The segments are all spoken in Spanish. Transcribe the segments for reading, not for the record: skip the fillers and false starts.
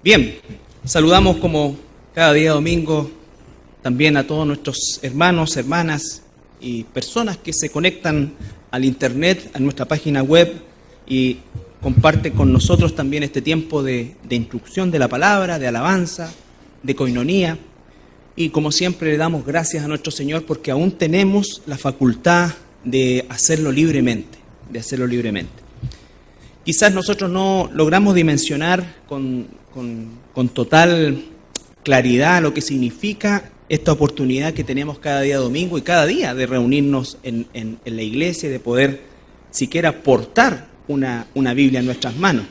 Bien, saludamos como cada día domingo también a todos nuestros hermanos, hermanas y personas que se conectan al internet, a nuestra página web y comparten con nosotros también este tiempo de instrucción de la palabra, de alabanza, de coinonía. Y como siempre le damos gracias a nuestro Señor porque aún tenemos la facultad de hacerlo libremente, Quizás nosotros no logramos dimensionar con total claridad lo que significa esta oportunidad que tenemos cada día domingo y cada día de reunirnos en la iglesia y de poder siquiera portar una Biblia en nuestras manos.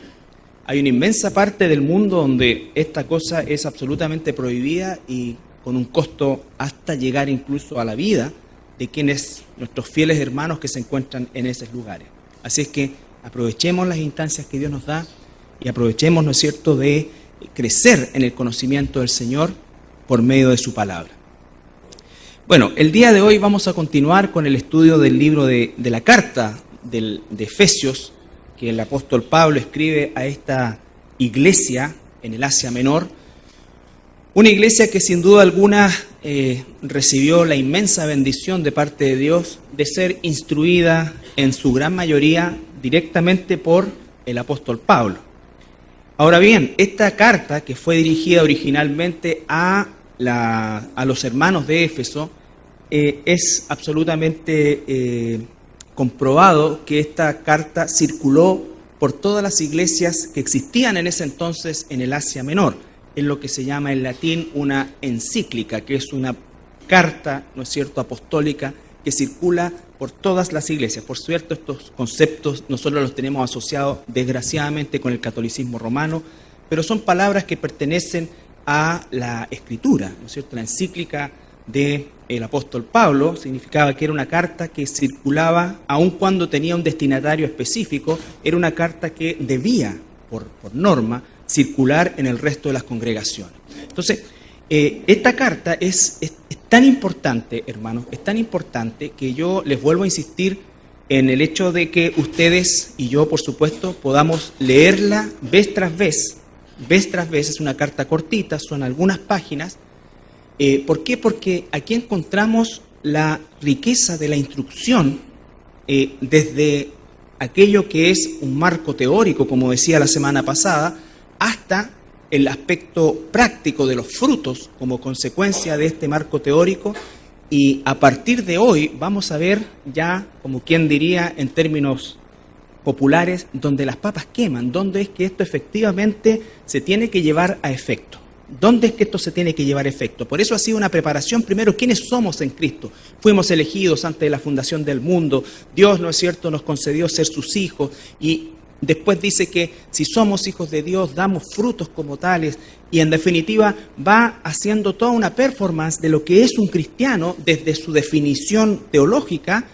Hay una inmensa parte del mundo donde esta cosa es absolutamente prohibida y con un costo hasta llegar incluso a la vida de quienes, nuestros fieles hermanos que se encuentran en esos lugares. Así es que aprovechemos las instancias que Dios nos da y aprovechemos, ¿no es cierto?, de crecer en el conocimiento del Señor por medio de su palabra. Bueno, el día de hoy vamos a continuar con el estudio del libro de la carta de Efesios, que el apóstol Pablo escribe a esta iglesia en el Asia Menor, una iglesia que sin duda alguna recibió la inmensa bendición de parte de Dios de ser instruida en su gran mayoría directamente por el apóstol Pablo. Ahora bien, esta carta que fue dirigida originalmente a los hermanos de Éfeso, es absolutamente comprobado que esta carta circuló por todas las iglesias que existían en ese entonces en el Asia Menor, en lo que se llama en latín una encíclica, que es una carta, ¿no es cierto?, apostólica que circula por todas las iglesias. Por cierto, estos conceptos nosotros los tenemos asociados desgraciadamente con el catolicismo romano, pero son palabras que pertenecen a la escritura, ¿no es cierto? La encíclica del apóstol Pablo significaba que era una carta que circulaba, aun cuando tenía un destinatario específico, era una carta que debía, por norma, circular en el resto de las congregaciones. Entonces, esta carta es tan importante, hermanos, es tan importante que yo les vuelvo a insistir en el hecho de que ustedes y yo, por supuesto, podamos leerla vez tras vez. Vez tras vez, es una carta cortita, son algunas páginas. ¿Por qué? Porque aquí encontramos la riqueza de la instrucción desde aquello que es un marco teórico, como decía la semana pasada, hasta el aspecto práctico de los frutos como consecuencia de este marco teórico. Y a partir de hoy vamos a ver ya, como quien diría en términos populares, donde las papas queman, dónde es que esto efectivamente se tiene que llevar a efecto. ¿Dónde es que esto se tiene que llevar a efecto? Por eso ha sido una preparación, primero, ¿quiénes somos en Cristo? Fuimos elegidos antes de la fundación del mundo. Dios, ¿no es cierto?, nos concedió ser sus hijos y después dice que si somos hijos de Dios, damos frutos como tales y en definitiva va haciendo toda una performance de lo que es un cristiano desde su definición teológica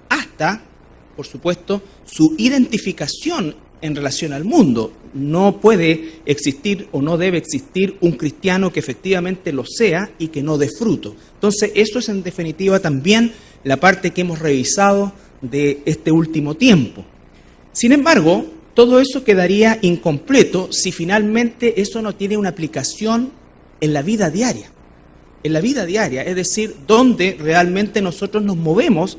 hasta, por supuesto, su identificación en relación al mundo. No puede existir o no debe existir un cristiano que efectivamente lo sea y que no dé fruto. Entonces, eso es en definitiva también la parte que hemos revisado de este último tiempo. Sin embargo, todo eso quedaría incompleto si finalmente eso no tiene una aplicación en la vida diaria. En la vida diaria, es decir, donde realmente nosotros nos movemos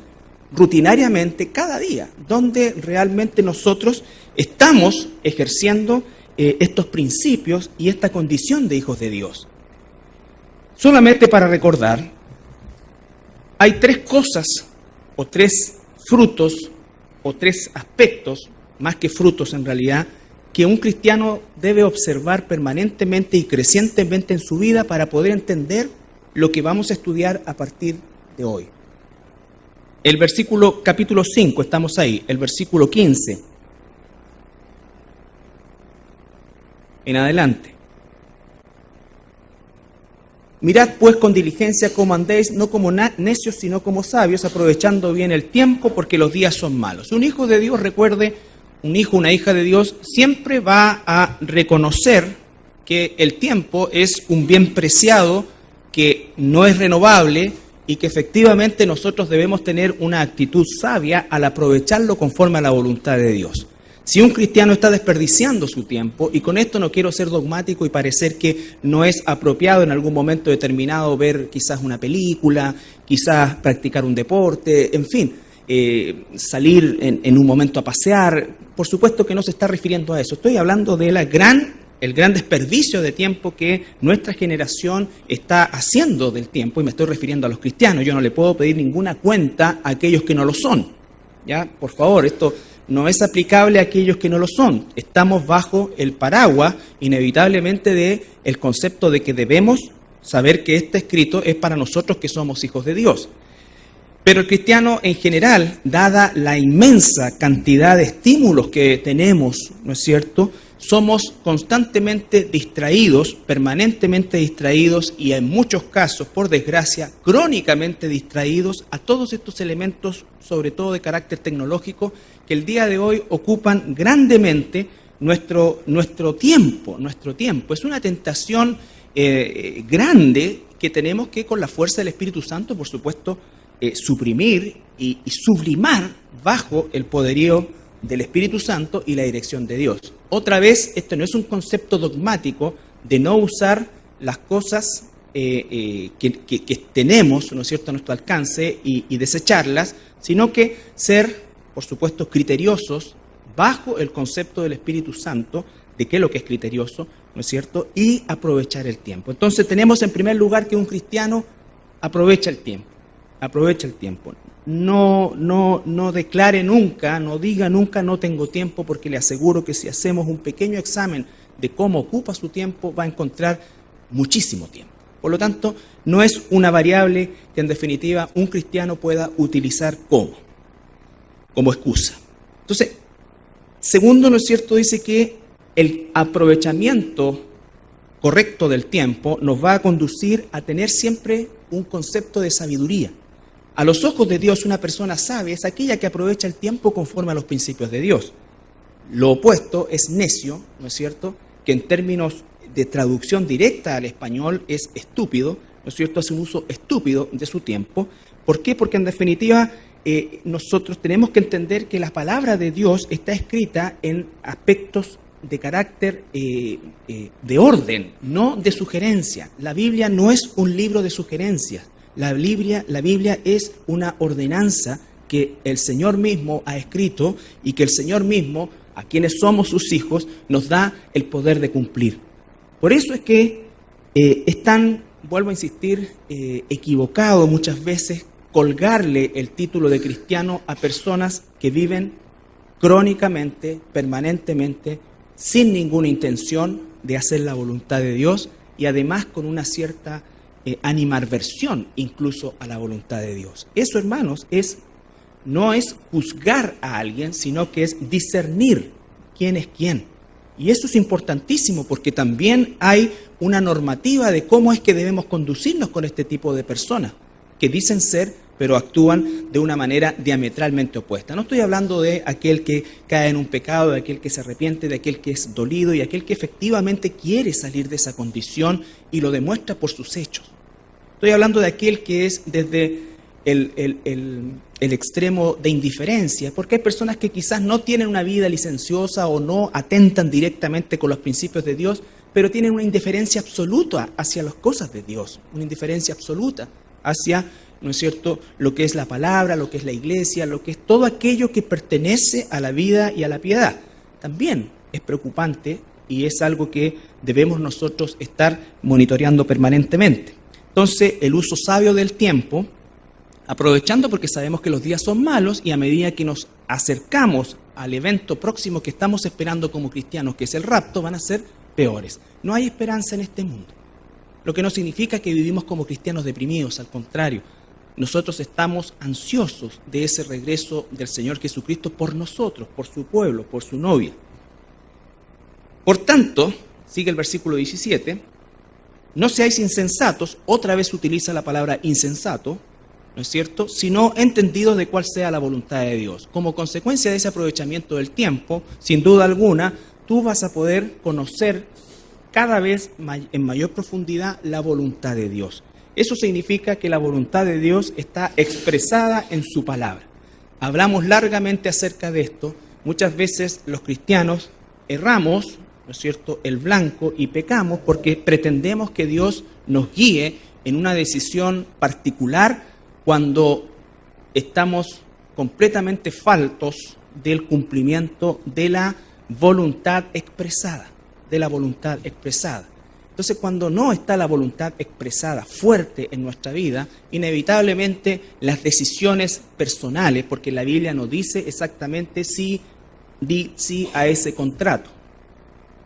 rutinariamente cada día, donde realmente nosotros estamos ejerciendo estos principios y esta condición de hijos de Dios. Solamente para recordar, hay tres cosas o tres frutos o tres aspectos, más que frutos en realidad, que un cristiano debe observar permanentemente y crecientemente en su vida para poder entender lo que vamos a estudiar a partir de hoy. El versículo, capítulo 5, estamos ahí, el versículo 15. En adelante. Mirad pues con diligencia cómo andéis, no como necios, sino como sabios, aprovechando bien el tiempo, porque los días son malos. Un hijo de Dios, recuerde, un hijo, una hija de Dios, siempre va a reconocer que el tiempo es un bien preciado, que no es renovable y que efectivamente nosotros debemos tener una actitud sabia al aprovecharlo conforme a la voluntad de Dios. Si un cristiano está desperdiciando su tiempo, y con esto no quiero ser dogmático y parecer que no es apropiado en algún momento determinado ver quizás una película, quizás practicar un deporte, en fin, salir en un momento a pasear, por supuesto que no se está refiriendo a eso. Estoy hablando de el gran desperdicio de tiempo que nuestra generación está haciendo del tiempo, y me estoy refiriendo a los cristianos. Yo no le puedo pedir ninguna cuenta a aquellos que no lo son. ¿Ya? Por favor, esto no es aplicable a aquellos que no lo son. Estamos bajo el paraguas, inevitablemente, del concepto de que debemos saber que este escrito es para nosotros que somos hijos de Dios. Pero el cristiano en general, dada la inmensa cantidad de estímulos que tenemos, ¿no es cierto?, somos constantemente distraídos, permanentemente distraídos y en muchos casos, por desgracia, crónicamente distraídos a todos estos elementos, sobre todo de carácter tecnológico, que el día de hoy ocupan grandemente nuestro tiempo. Es una tentación grande que tenemos que, con la fuerza del Espíritu Santo, por supuesto, suprimir y sublimar bajo el poderío del Espíritu Santo y la dirección de Dios. Otra vez, esto no es un concepto dogmático de no usar las cosas que tenemos, ¿no es cierto?, a nuestro alcance y desecharlas, sino que ser, por supuesto, criteriosos bajo el concepto del Espíritu Santo, de qué es lo que es criterioso, ¿no es cierto?, y aprovechar el tiempo. Entonces tenemos en primer lugar que un cristiano aprovecha el tiempo. No declare nunca, no diga nunca no tengo tiempo, porque le aseguro que si hacemos un pequeño examen de cómo ocupa su tiempo, va a encontrar muchísimo tiempo. Por lo tanto, no es una variable que en definitiva un cristiano pueda utilizar como excusa. Entonces, segundo, ¿no es cierto?, dice que el aprovechamiento correcto del tiempo nos va a conducir a tener siempre un concepto de sabiduría. A los ojos de Dios, una persona sabia es aquella que aprovecha el tiempo conforme a los principios de Dios. Lo opuesto es necio, ¿no es cierto?, que en términos de traducción directa al español es estúpido, ¿no es cierto?, hace un uso estúpido de su tiempo. ¿Por qué? Porque en definitiva nosotros tenemos que entender que la palabra de Dios está escrita en aspectos de carácter de orden, no de sugerencia. La Biblia no es un libro de sugerencias. La Biblia es una ordenanza que el Señor mismo ha escrito y que el Señor mismo, a quienes somos sus hijos, nos da el poder de cumplir. Por eso es que es tan, vuelvo a insistir, equivocado muchas veces colgarle el título de cristiano a personas que viven crónicamente, permanentemente, sin ninguna intención de hacer la voluntad de Dios y además con una cierta animadversión incluso a la voluntad de Dios. Eso, hermanos, no es juzgar a alguien, sino que es discernir quién es quién. Y eso es importantísimo porque también hay una normativa de cómo es que debemos conducirnos con este tipo de personas, que dicen ser, pero actúan de una manera diametralmente opuesta. No estoy hablando de aquel que cae en un pecado, de aquel que se arrepiente, de aquel que es dolido y aquel que efectivamente quiere salir de esa condición y lo demuestra por sus hechos. Estoy hablando de aquel que es desde el extremo de indiferencia, porque hay personas que quizás no tienen una vida licenciosa o no atentan directamente con los principios de Dios, pero tienen una indiferencia absoluta hacia las cosas de Dios, una indiferencia absoluta hacia, ¿no es cierto?, lo que es la palabra, lo que es la iglesia, lo que es todo aquello que pertenece a la vida y a la piedad. También es preocupante y es algo que debemos nosotros estar monitoreando permanentemente. Entonces, el uso sabio del tiempo, aprovechando porque sabemos que los días son malos y a medida que nos acercamos al evento próximo que estamos esperando como cristianos, que es el rapto, van a ser peores. No hay esperanza en este mundo, lo que no significa que vivimos como cristianos deprimidos, al contrario. Nosotros estamos ansiosos de ese regreso del Señor Jesucristo por nosotros, por su pueblo, por su novia. Por tanto, sigue el versículo 17, no seáis insensatos, otra vez utiliza la palabra insensato, ¿no es cierto?, sino entendidos de cuál sea la voluntad de Dios. Como consecuencia de ese aprovechamiento del tiempo, sin duda alguna, tú vas a poder conocer cada vez en mayor profundidad la voluntad de Dios. Eso significa que la voluntad de Dios está expresada en su palabra. Hablamos largamente acerca de esto, muchas veces los cristianos erramos, ¿no es cierto?, el blanco y pecamos porque pretendemos que Dios nos guíe en una decisión particular cuando estamos completamente faltos del cumplimiento de la voluntad expresada, Entonces, cuando no está la voluntad expresada fuerte en nuestra vida, inevitablemente las decisiones personales, porque la Biblia nos dice exactamente si di sí a ese contrato,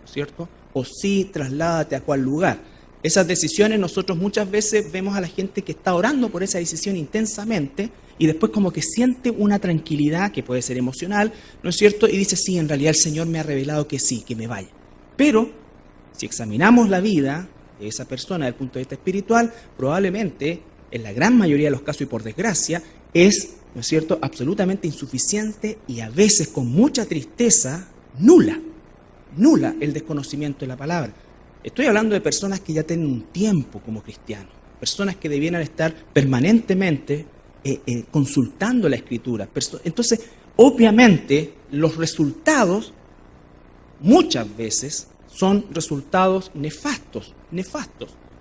¿cierto? O sí, trasládate a cuál lugar. Esas decisiones nosotros muchas veces vemos a la gente que está orando por esa decisión intensamente y después como que siente una tranquilidad que puede ser emocional, ¿no es cierto? Y dice, sí, en realidad el Señor me ha revelado que sí, que me vaya. Pero si examinamos la vida de esa persona desde el punto de vista espiritual, probablemente, en la gran mayoría de los casos y por desgracia, es, ¿no es cierto?, absolutamente insuficiente y a veces con mucha tristeza, nula el desconocimiento de la palabra. Estoy hablando de personas que ya tienen un tiempo como cristianos, personas que debieran estar permanentemente consultando la Escritura. Entonces, obviamente, los resultados muchas veces son resultados nefastos.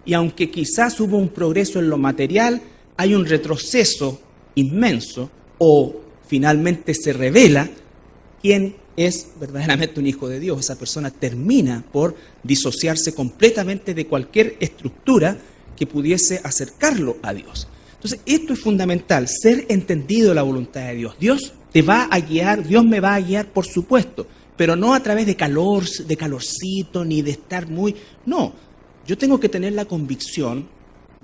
Y aunque quizás hubo un progreso en lo material, hay un retroceso inmenso o finalmente se revela quién es verdaderamente un hijo de Dios. Esa persona termina por disociarse completamente de cualquier estructura que pudiese acercarlo a Dios. Entonces, esto es fundamental, ser entendido la voluntad de Dios. Dios te va a guiar, Dios me va a guiar, por supuesto, pero no a través de calorcito, ni de estar muy... No, yo tengo que tener la convicción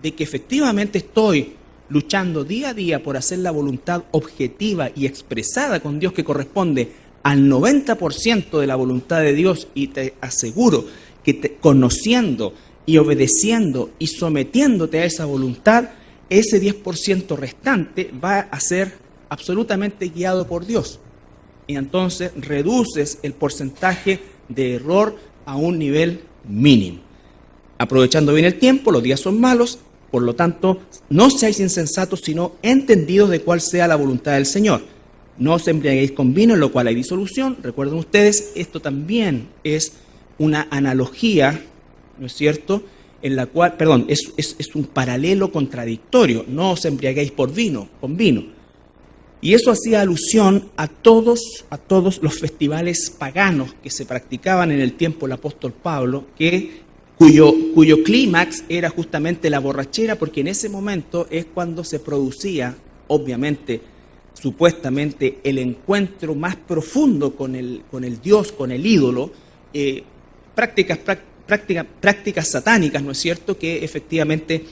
de que efectivamente estoy luchando día a día por hacer la voluntad objetiva y expresada con Dios que corresponde al 90% de la voluntad de Dios, y te aseguro que conociendo y obedeciendo y sometiéndote a esa voluntad, ese 10% restante va a ser absolutamente guiado por Dios. Y entonces reduces el porcentaje de error a un nivel mínimo. Aprovechando bien el tiempo, los días son malos, por lo tanto, no seáis insensatos, sino entendidos de cuál sea la voluntad del Señor. No os embriaguéis con vino, en lo cual hay disolución. Recuerden ustedes, esto también es una analogía, ¿no es cierto?, en la cual, es un paralelo contradictorio. No os embriaguéis con vino. Y eso hacía alusión a todos los festivales paganos que se practicaban en el tiempo del apóstol Pablo, cuyo clímax era justamente la borrachera, porque en ese momento es cuando se producía, obviamente, supuestamente, el encuentro más profundo con el Dios, con el ídolo, prácticas satánicas, ¿no es cierto?, que efectivamente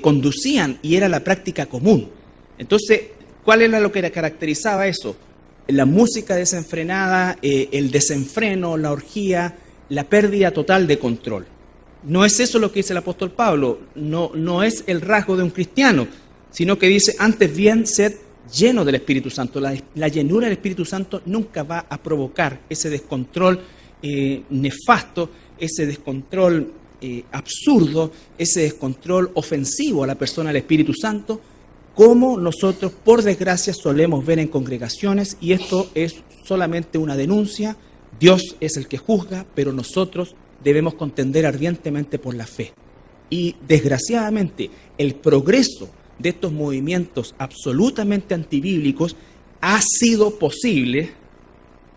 conducían, y era la práctica común. Entonces, ¿cuál era lo que caracterizaba eso? La música desenfrenada, el desenfreno, la orgía, la pérdida total de control. No es eso lo que dice el apóstol Pablo, no es el rasgo de un cristiano, sino que dice, antes bien, sed lleno del Espíritu Santo. La llenura del Espíritu Santo nunca va a provocar ese descontrol nefasto, ese descontrol absurdo, ese descontrol ofensivo a la persona del Espíritu Santo, como nosotros, por desgracia, solemos ver en congregaciones, y esto es solamente una denuncia. Dios es el que juzga, pero nosotros debemos contender ardientemente por la fe. Y desgraciadamente, el progreso de estos movimientos absolutamente antibíblicos ha sido posible,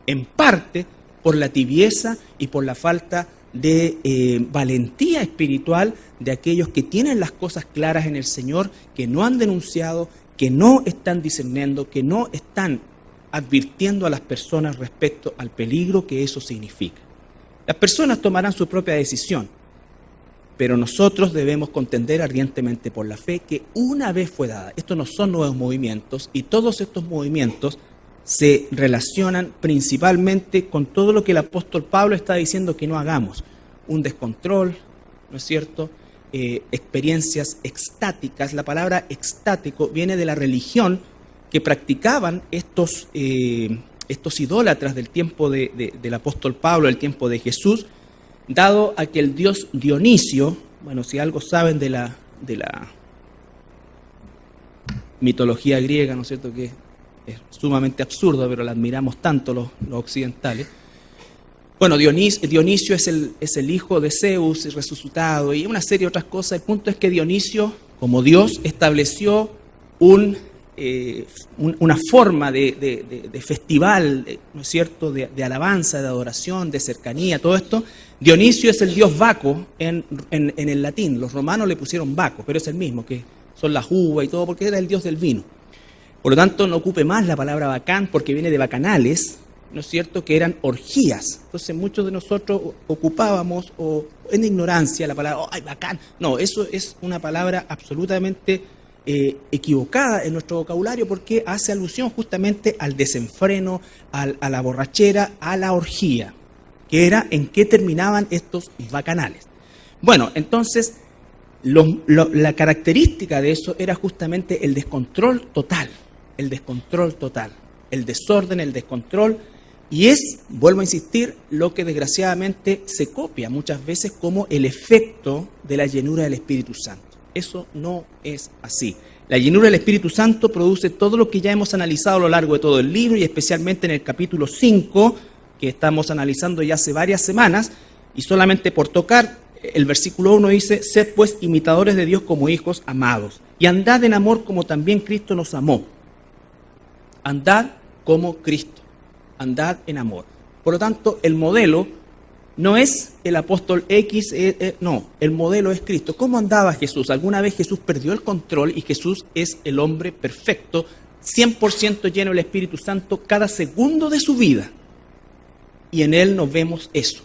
en parte, por la tibieza y por la falta de valentía espiritual de aquellos que tienen las cosas claras en el Señor, que no han denunciado, que no están discerniendo, que no están advirtiendo a las personas respecto al peligro que eso significa. Las personas tomarán su propia decisión, pero nosotros debemos contender ardientemente por la fe que una vez fue dada. Estos no son nuevos movimientos, y todos estos movimientos se relacionan principalmente con todo lo que el apóstol Pablo está diciendo que no hagamos. Un descontrol, ¿no es cierto?, experiencias extáticas. La palabra extático viene de la religión que practicaban estos idólatras del tiempo del apóstol Pablo, el tiempo de Jesús, dado a que el dios Dionisio, bueno, si algo saben de la mitología griega, ¿no es cierto?, que es sumamente absurdo, pero la admiramos tanto los occidentales. Bueno, Dionisio es el hijo de Zeus resucitado y una serie de otras cosas. El punto es que Dionisio, como Dios, estableció una forma de festival, ¿no es cierto?, de alabanza, de adoración, de cercanía, todo esto. Dionisio es el dios Baco en el latín. Los romanos le pusieron Baco, pero es el mismo, que son las uvas y todo, porque era el dios del vino. Por lo tanto, no ocupe más la palabra bacán, porque viene de bacanales, ¿no es cierto?, que eran orgías. Entonces muchos de nosotros ocupábamos, o en ignorancia, la palabra, ¡ay, bacán! No, eso es una palabra absolutamente equivocada en nuestro vocabulario, porque hace alusión justamente al desenfreno, a la borrachera, a la orgía, que era en qué terminaban estos bacanales. Bueno, entonces, la característica de eso era justamente el descontrol total, el desorden, el descontrol, y es, vuelvo a insistir, lo que desgraciadamente se copia muchas veces como el efecto de la llenura del Espíritu Santo. Eso no es así. La llenura del Espíritu Santo produce todo lo que ya hemos analizado a lo largo de todo el libro y especialmente en el capítulo 5, que estamos analizando ya hace varias semanas, y solamente por tocar, el versículo 1 dice: sed pues imitadores de Dios como hijos amados, y andad en amor como también Cristo nos amó. Andad como Cristo, andad en amor. Por lo tanto, el modelo no es el apóstol X, no, el modelo es Cristo. ¿Cómo andaba Jesús? Alguna vez Jesús perdió el control y Jesús es el hombre perfecto, 100% lleno del Espíritu Santo cada segundo de su vida. Y en él no vemos eso.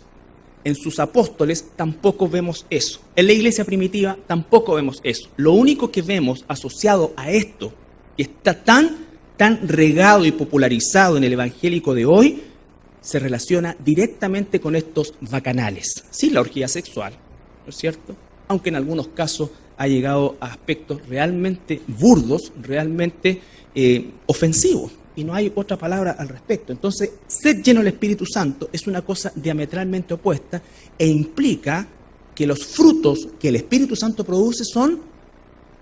En sus apóstoles tampoco vemos eso. En la iglesia primitiva tampoco vemos eso. Lo único que vemos asociado a esto, que está tan regado y popularizado en el evangélico de hoy, se relaciona directamente con estos bacanales. Sí, la orgía sexual, ¿no es cierto? Aunque en algunos casos ha llegado a aspectos realmente burdos, realmente ofensivos. Y no hay otra palabra al respecto. Entonces, ser lleno del Espíritu Santo es una cosa diametralmente opuesta e implica que los frutos que el Espíritu Santo produce son,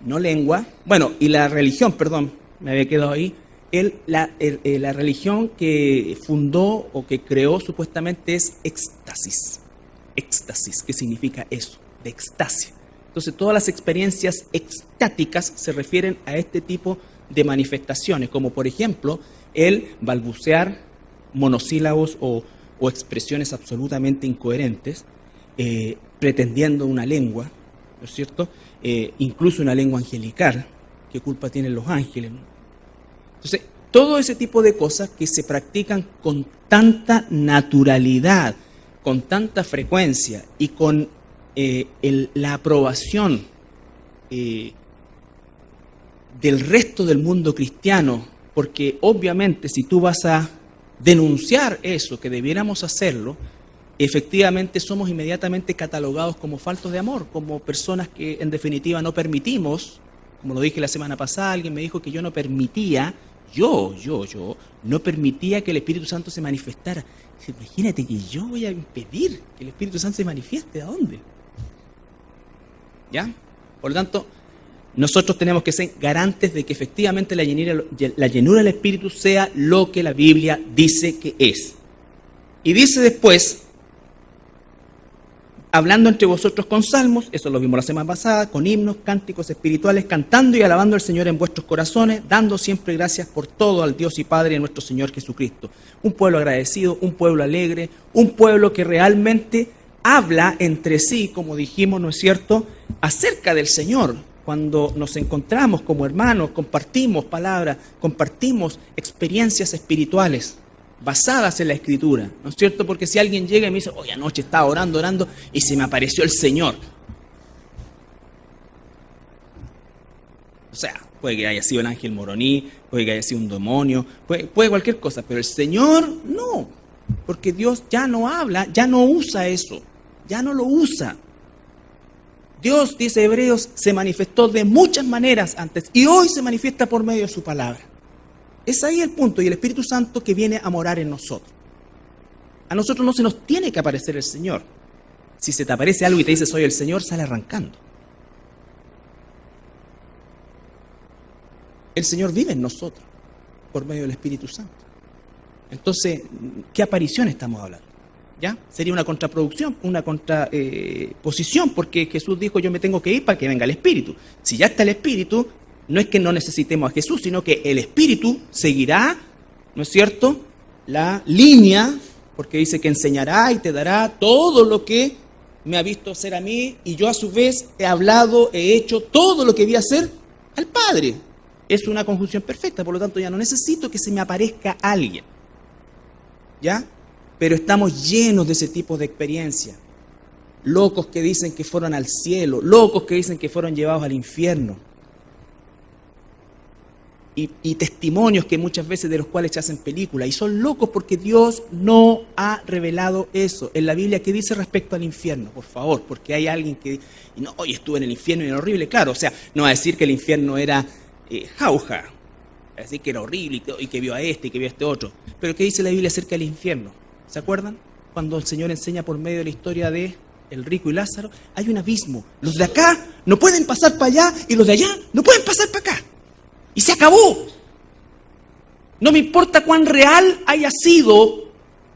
no lengua, bueno, y la religión, perdón, me había quedado ahí, la religión que fundó o que creó supuestamente es éxtasis. Éxtasis, ¿qué significa eso? De extasia. Entonces, todas las experiencias extáticas se refieren a este tipo de manifestaciones, como por ejemplo el balbucear monosílabos o expresiones absolutamente incoherentes, pretendiendo una lengua, ¿no es cierto? Incluso una lengua angelical. ¿Qué culpa tienen los ángeles? Entonces, todo ese tipo de cosas que se practican con tanta naturalidad, con tanta frecuencia y con la aprobación del resto del mundo cristiano, porque obviamente si tú vas a denunciar eso, que debiéramos hacerlo, efectivamente somos inmediatamente catalogados como faltos de amor, como personas que en definitiva no permitimos, como lo dije la semana pasada, alguien me dijo que yo no permitía, yo no permitía que el Espíritu Santo se manifestara. Imagínate que yo voy a impedir que el Espíritu Santo se manifieste, ¿a dónde? ¿Ya? Por lo tanto, nosotros tenemos que ser garantes de que efectivamente la llenura del Espíritu sea lo que la Biblia dice que es. Y dice después, hablando entre vosotros con salmos, eso lo vimos la semana pasada, con himnos, cánticos espirituales, cantando y alabando al Señor en vuestros corazones, dando siempre gracias por todo al Dios y Padre de nuestro Señor Jesucristo. Un pueblo agradecido, un pueblo alegre, un pueblo que realmente habla entre sí, como dijimos, ¿no es cierto?, acerca del Señor. Cuando nos encontramos como hermanos, compartimos palabras, compartimos experiencias espirituales basadas en la Escritura, ¿no es cierto? Porque si alguien llega y me dice, hoy anoche estaba orando y se me apareció el Señor. O sea, puede que haya sido el ángel Moroní, puede que haya sido un demonio, puede cualquier cosa, pero el Señor no, porque Dios ya no habla, ya no usa eso, ya no lo usa. Dios, dice Hebreos, se manifestó de muchas maneras antes y hoy se manifiesta por medio de su palabra. Es ahí el punto, y el Espíritu Santo que viene a morar en nosotros. A nosotros no se nos tiene que aparecer el Señor. Si se te aparece algo y te dice soy el Señor, sale arrancando. El Señor vive en nosotros. por medio del Espíritu Santo. Entonces, ¿qué aparición estamos hablando? ¿Ya? Sería una contraproducción, una contraposición, porque Jesús dijo, yo me tengo que ir para que venga el Espíritu. Si ya está el Espíritu, no es que no necesitemos a Jesús, sino que el Espíritu seguirá, ¿no es cierto?, la línea, porque dice que enseñará y te dará todo lo que me ha visto hacer a mí, y yo a su vez he hablado, he hecho todo lo que vi hacer al Padre. Es una conjunción perfecta, por lo tanto ya no necesito que se me aparezca alguien. ¿Ya? Pero estamos llenos de ese tipo de experiencia. Locos que dicen que fueron al cielo, locos que dicen que fueron llevados al infierno. Y testimonios que muchas veces de los cuales se hacen películas. Y son locos porque Dios no ha revelado eso. En la Biblia, ¿qué dice respecto al infierno? Por favor, porque hay alguien que no, hoy estuve en el infierno y era horrible. Claro, o sea, no va a decir que el infierno era jauja. Así que era horrible y que vio a este y que vio a este otro. Pero ¿qué dice la Biblia acerca del infierno? ¿Se acuerdan? Cuando el Señor enseña por medio de la historia de el rico y Lázaro, hay un abismo. Los de acá no pueden pasar para allá y los de allá no pueden pasar para acá. Y se acabó. No me importa cuán real haya sido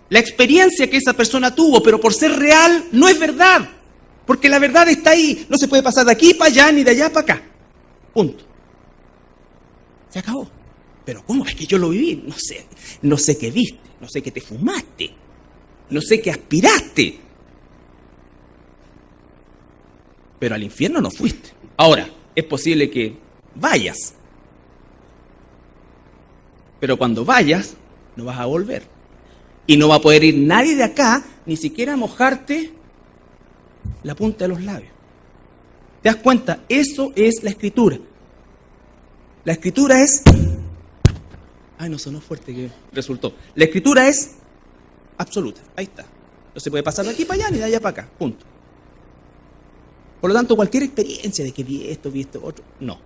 la experiencia que esa persona tuvo, pero por ser real no es verdad. Porque la verdad está ahí. No se puede pasar de aquí para allá ni de allá para acá. Punto. Se acabó. Pero ¿cómo es que yo lo viví? No sé qué viste, no sé qué te fumaste, no sé qué aspiraste. Pero al infierno no fuiste. Ahora, es posible que vayas. Pero cuando vayas, no vas a volver. Y no va a poder ir nadie de acá, ni siquiera a mojarte la punta de los labios. ¿Te das cuenta? Eso es la Escritura. La Escritura es... Ay, no sonó fuerte que resultó. La Escritura es absoluta. Ahí está. No se puede pasar de aquí para allá ni de allá para acá. Punto. Por lo tanto, cualquier experiencia de que vi esto, otro, no.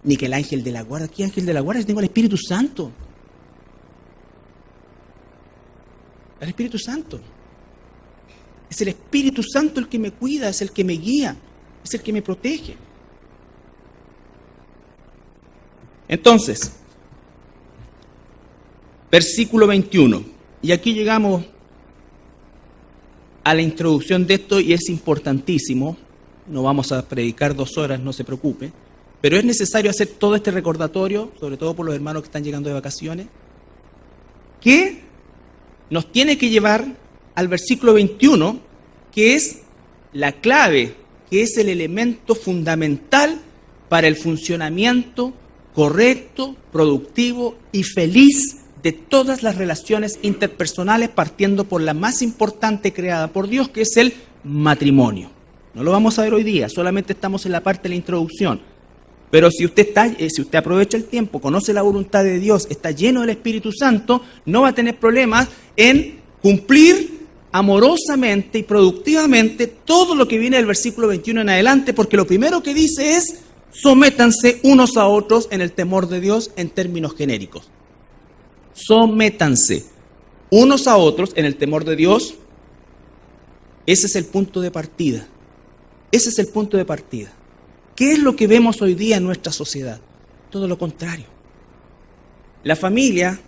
Ni que el ángel de la guarda. ¿Qué ángel de la guarda? Tengo al Espíritu Santo. El Espíritu Santo. Es el Espíritu Santo el que me cuida, es el que me guía, es el que me protege. Entonces, versículo 21. Y aquí llegamos a la introducción de esto y es importantísimo. No vamos a predicar 2 horas, no se preocupe. Pero es necesario hacer todo este recordatorio, sobre todo por los hermanos que están llegando de vacaciones, que nos tiene que llevar al versículo 21, que es la clave, que es el elemento fundamental para el funcionamiento correcto, productivo y feliz de todas las relaciones interpersonales, partiendo por la más importante creada por Dios, que es el matrimonio. No lo vamos a ver hoy día, solamente estamos en la parte de la introducción. Pero si usted aprovecha el tiempo, conoce la voluntad de Dios, está lleno del Espíritu Santo, no va a tener problemas en cumplir amorosamente y productivamente todo lo que viene del versículo 21 en adelante, porque lo primero que dice es: sométanse unos a otros en el temor de Dios, en términos genéricos. Sométanse unos a otros en el temor de Dios. Ese es el punto de partida. Ese es el punto de partida. ¿Qué es lo que vemos hoy día en nuestra sociedad? Todo lo contrario. La familia,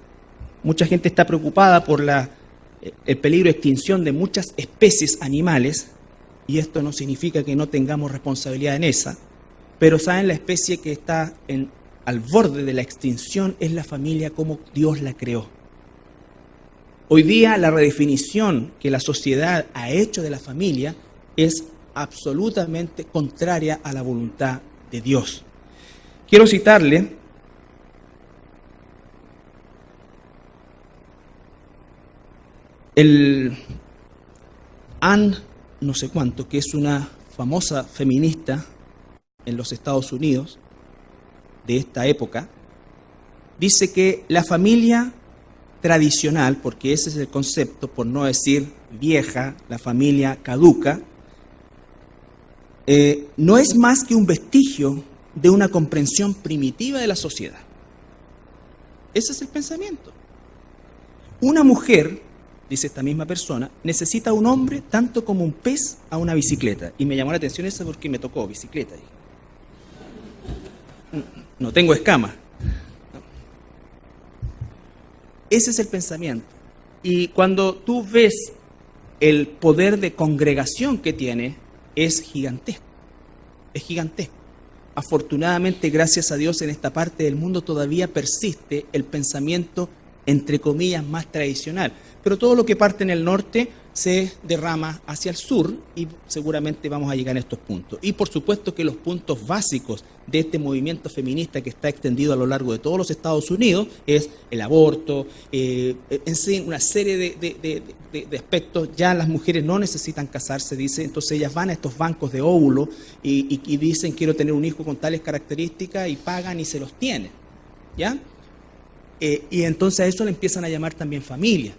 mucha gente está preocupada por el peligro de extinción de muchas especies animales, y esto no significa que no tengamos responsabilidad en esa, pero ¿saben? La especie que está al borde de la extinción es la familia como Dios la creó. Hoy día la redefinición que la sociedad ha hecho de la familia es absolutamente contraria a la voluntad de Dios. Quiero citarle el Ann no sé cuánto, que es una famosa feminista en los Estados Unidos de esta época. Dice que la familia tradicional, porque ese es el concepto, por no decir vieja, la familia caduca, no es más que un vestigio de una comprensión primitiva de la sociedad. Ese es el pensamiento. Una mujer, dice esta misma persona, necesita a un hombre tanto como un pez a una bicicleta. Y me llamó la atención eso porque me tocó bicicleta. No tengo escamas. Ese es el pensamiento. Y cuando tú ves el poder de congregación que tiene, es gigantesco. Es gigantesco. Afortunadamente, gracias a Dios, en esta parte del mundo todavía persiste el pensamiento, entre comillas, más tradicional. Pero todo lo que parte en el norte se derrama hacia el sur y seguramente vamos a llegar a estos puntos. Y por supuesto que los puntos básicos de este movimiento feminista que está extendido a lo largo de todos los Estados Unidos es el aborto, en sí una serie de aspectos. Ya las mujeres no necesitan casarse, dice, entonces ellas van a estos bancos de óvulos y dicen quiero tener un hijo con tales características y pagan y se los tienen, ¿ya? Y entonces a eso le empiezan a llamar también familia.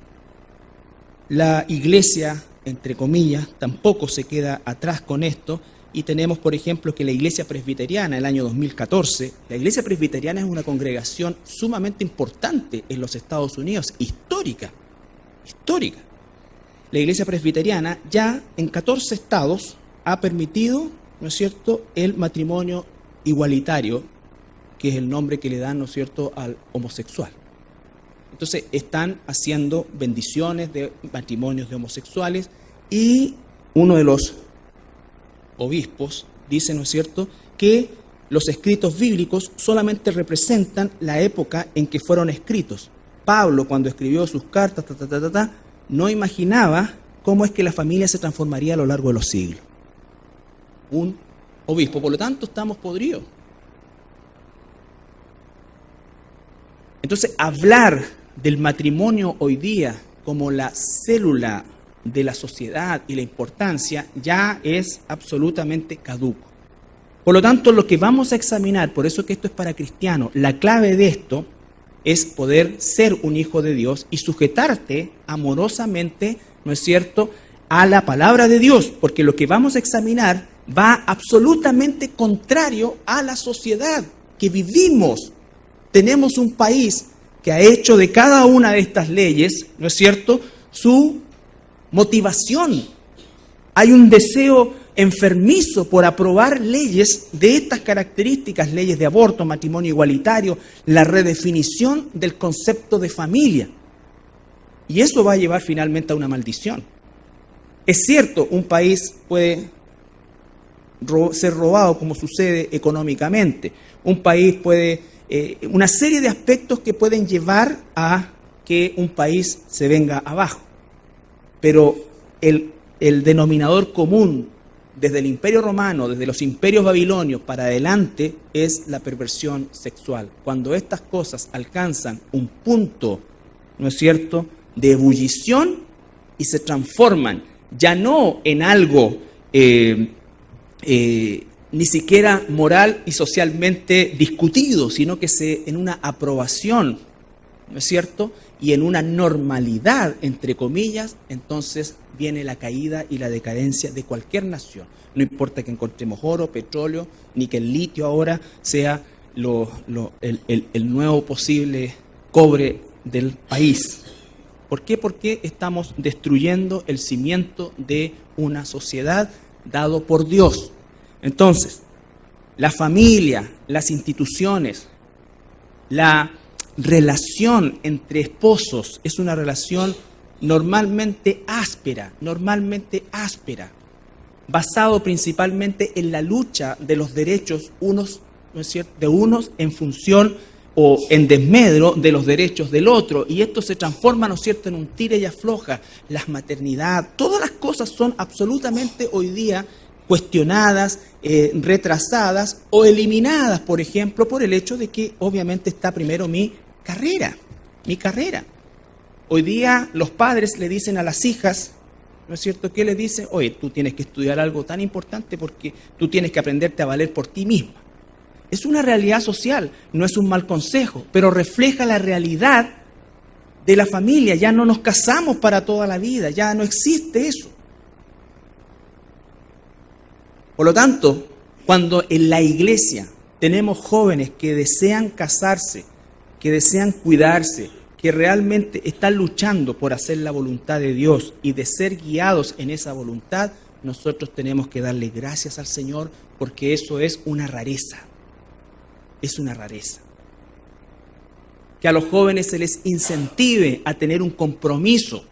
La iglesia, entre comillas, tampoco se queda atrás con esto y tenemos, por ejemplo, que la iglesia presbiteriana, el año 2014, la iglesia presbiteriana es una congregación sumamente importante en los Estados Unidos, histórica. La iglesia presbiteriana ya en 14 estados ha permitido, ¿no es cierto?, el matrimonio igualitario, que es el nombre que le dan, ¿no es cierto?, al homosexual. Entonces están haciendo bendiciones de matrimonios de homosexuales y uno de los obispos dice, ¿no es cierto?, que los escritos bíblicos solamente representan la época en que fueron escritos. Pablo, cuando escribió sus cartas, no imaginaba cómo es que la familia se transformaría a lo largo de los siglos. Un obispo, por lo tanto, estamos podridos. Entonces, hablar del matrimonio hoy día como la célula de la sociedad y la importancia ya es absolutamente caduco. Por lo tanto, lo que vamos a examinar, por eso que esto es para cristianos, la clave de esto es poder ser un hijo de Dios y sujetarte amorosamente, ¿no es cierto?, a la palabra de Dios, porque lo que vamos a examinar va absolutamente contrario a la sociedad que vivimos. Tenemos un país que ha hecho de cada una de estas leyes, ¿no es cierto?, su motivación. Hay un deseo enfermizo por aprobar leyes de estas características, leyes de aborto, matrimonio igualitario, la redefinición del concepto de familia. Y eso va a llevar finalmente a una maldición. Es cierto, un país puede ser robado como sucede económicamente. Un país puede... una serie de aspectos que pueden llevar a que un país se venga abajo. Pero el denominador común desde el Imperio Romano, desde los imperios babilonios para adelante, es la perversión sexual. Cuando estas cosas alcanzan un punto, ¿no es cierto?, de ebullición y se transforman ya no en algo ni siquiera moral y socialmente discutido, sino que en una aprobación, ¿no es cierto?, y en una normalidad, entre comillas, entonces viene la caída y la decadencia de cualquier nación. No importa que encontremos oro, petróleo, ni que el litio ahora sea el nuevo posible cobre del país. ¿Por qué? Porque estamos destruyendo el cimiento de una sociedad dado por Dios. Entonces, la familia, las instituciones, la relación entre esposos es una relación normalmente áspera, basado principalmente en la lucha de los derechos unos, ¿no es cierto?, de unos en función o en desmedro de los derechos del otro, y esto se transforma, ¿no es cierto?, en un tira y afloja. La maternidad, todas las cosas son absolutamente hoy día cuestionadas, retrasadas o eliminadas, por ejemplo, por el hecho de que obviamente está primero mi carrera. Hoy día los padres le dicen a las hijas, ¿no es cierto?, ¿qué le dicen? Oye, tú tienes que estudiar algo tan importante porque tú tienes que aprenderte a valer por ti misma. Es una realidad social, no es un mal consejo, pero refleja la realidad de la familia. Ya no nos casamos para toda la vida, ya no existe eso. Por lo tanto, cuando en la iglesia tenemos jóvenes que desean casarse, que desean cuidarse, que realmente están luchando por hacer la voluntad de Dios y de ser guiados en esa voluntad, nosotros tenemos que darle gracias al Señor porque eso es una rareza. Es una rareza. que a los jóvenes se les incentive a tener un compromiso,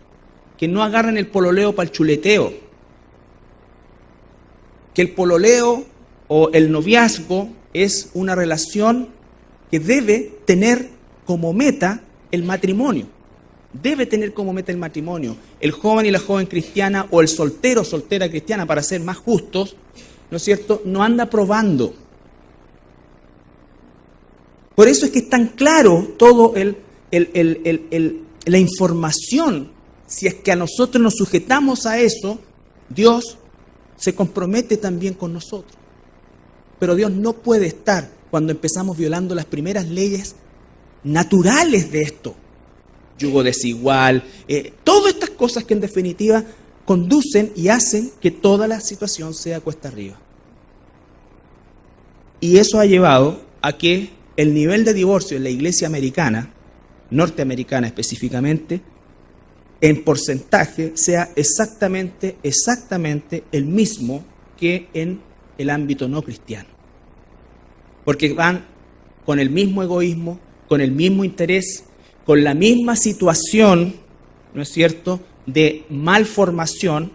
que no agarren el pololeo para el chuleteo, que el pololeo o el noviazgo es una relación que debe tener como meta el matrimonio. Debe tener como meta el matrimonio. El joven y la joven cristiana, o el soltero o soltera cristiana, para ser más justos, ¿no es cierto?, no anda probando. Por eso es que es tan claro todo la información. Si es que a nosotros nos sujetamos a eso, Dios se compromete también con nosotros. Pero Dios no puede estar cuando empezamos violando las primeras leyes naturales de esto. Yugo desigual, todas estas cosas que en definitiva conducen y hacen que toda la situación sea cuesta arriba. Y eso ha llevado a que el nivel de divorcio en la iglesia americana, norteamericana específicamente, en porcentaje sea exactamente el mismo que en el ámbito no cristiano. Porque van con el mismo egoísmo, con el mismo interés, con la misma situación, ¿no es cierto?, de malformación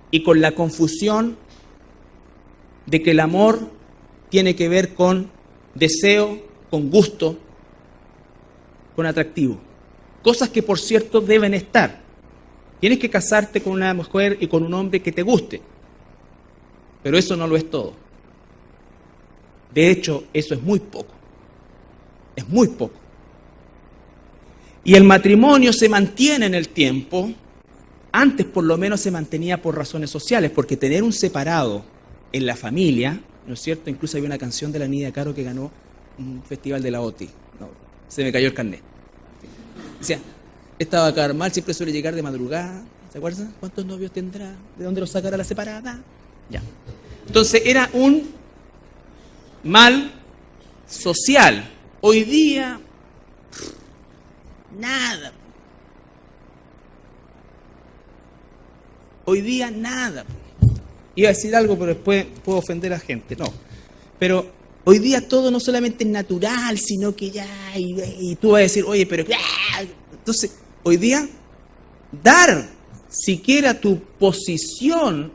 y con la confusión de que el amor tiene que ver con deseo, con gusto, con atractivo. Cosas que, por cierto, deben estar. Tienes que casarte con una mujer y con un hombre que te guste, pero eso no lo es todo. De hecho, eso es muy poco. Es muy poco. Y el matrimonio se mantiene en el tiempo. Antes por lo menos se mantenía por razones sociales, porque tener un separado en la familia, ¿no es cierto? Incluso había una canción de la Nidia Caro que ganó un festival de la OTI. No, se me cayó el carnet. Decía, esta va a caer mal, siempre suele llegar de madrugada. ¿Se acuerdan? ¿Cuántos novios tendrá? ¿De dónde lo sacará la separada? Ya. Entonces era un mal social. Hoy día, nada. Hoy día nada. Iba a decir algo, pero después puedo ofender a la gente. No. Pero hoy día todo no solamente es natural, sino que ya, y tú vas a decir, oye, pero... Entonces, hoy día, dar siquiera tu posición,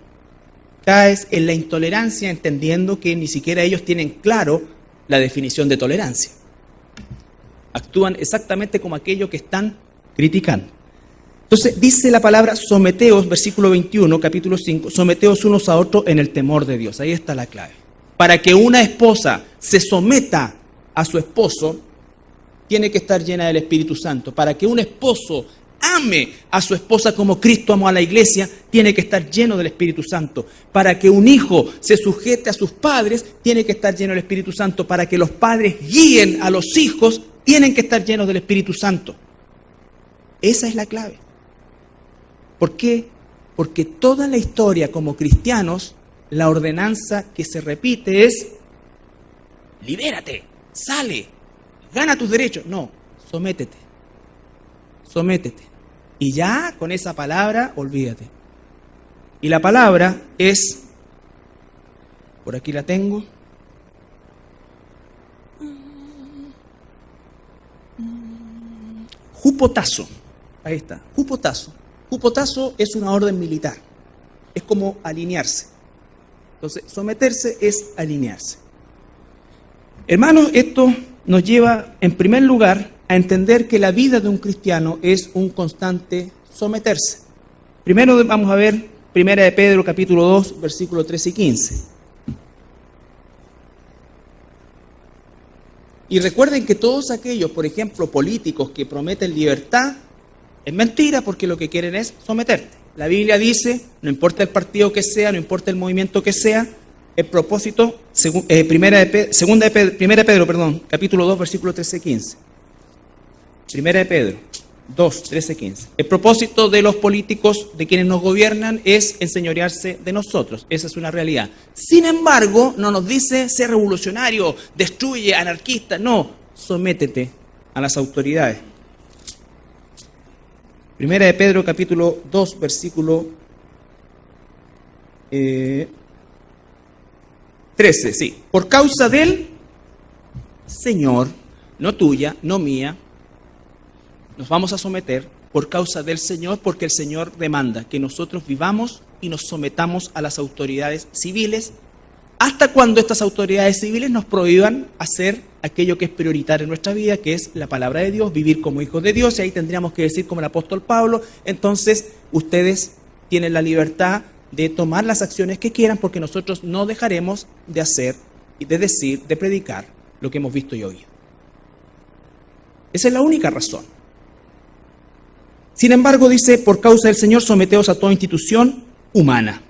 caes en la intolerancia, entendiendo que ni siquiera ellos tienen claro la definición de tolerancia. Actúan exactamente como aquello que están criticando. Entonces, dice la palabra, someteos, versículo 21, capítulo 5, someteos unos a otros en el temor de Dios. Ahí está la clave. Para que una esposa se someta a su esposo, tiene que estar llena del Espíritu Santo. Para que un esposo ame a su esposa como Cristo amó a la iglesia, tiene que estar lleno del Espíritu Santo. Para que un hijo se sujete a sus padres, tiene que estar lleno del Espíritu Santo. Para que los padres guíen a los hijos, tienen que estar llenos del Espíritu Santo. Esa es la clave. ¿Por qué? Porque toda la historia como cristianos, la ordenanza que se repite es: libérate, sale, gana tus derechos. No, sométete. Sométete. Y ya con esa palabra, olvídate. Y la palabra es, por aquí la tengo, hupotazo. Ahí está, hupotazo. Hupotazo es una orden militar. Es como alinearse. Entonces, someterse es alinearse. Hermanos, esto nos lleva, en primer lugar, a entender que la vida de un cristiano es un constante someterse. Primero vamos a ver 1 de Pedro, capítulo 2, versículos 13 y 15. Y recuerden que todos aquellos, por ejemplo, políticos que prometen libertad, es mentira, porque lo que quieren es someterte. La Biblia dice, no importa el partido que sea, no importa el movimiento que sea, el propósito, 1 de Pedro, capítulo 2, versículo 13 y 15. 1 de Pedro 2, 13 y 15. El propósito de los políticos, de quienes nos gobiernan, es enseñorearse de nosotros. Esa es una realidad. Sin embargo, no nos dice ser revolucionario, destruye, anarquista. No, sométete a las autoridades. 1 de Pedro, capítulo 2, versículo 13, sí. Por causa del Señor, no tuya, no mía, nos vamos a someter por causa del Señor, porque el Señor demanda que nosotros vivamos y nos sometamos a las autoridades civiles, hasta cuando estas autoridades civiles nos prohíban hacer aquello que es prioritario en nuestra vida, que es la palabra de Dios, vivir como hijos de Dios. Y ahí tendríamos que decir como el apóstol Pablo: entonces ustedes tienen la libertad de tomar las acciones que quieran, porque nosotros no dejaremos de hacer y de decir, de predicar lo que hemos visto y oído. Esa es la única razón. Sin embargo, dice: por causa del Señor, someteos a toda institución humana.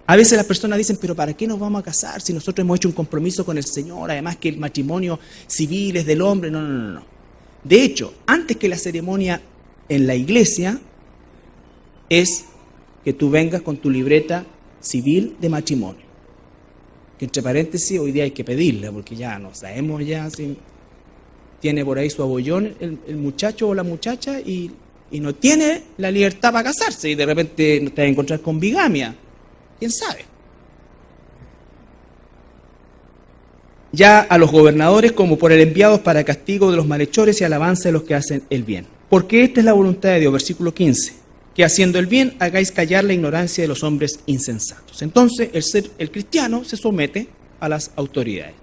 A veces las personas dicen: pero ¿para qué nos vamos a casar si nosotros hemos hecho un compromiso con el Señor? Además que el matrimonio civil es del hombre. No. De hecho, antes que la ceremonia en la iglesia, es que tú vengas con tu libreta civil de matrimonio. Que entre paréntesis, hoy día hay que pedirla, porque ya no sabemos ya si tiene por ahí su abollón el muchacho o la muchacha y no tiene la libertad para casarse, y de repente te vas a encontrar con bigamia. ¿Quién sabe? Ya a los gobernadores como por el enviados para castigo de los malhechores y alabanza de los que hacen el bien. Porque esta es la voluntad de Dios, versículo 15, que haciendo el bien hagáis callar la ignorancia de los hombres insensatos. Entonces el cristiano se somete a las autoridades.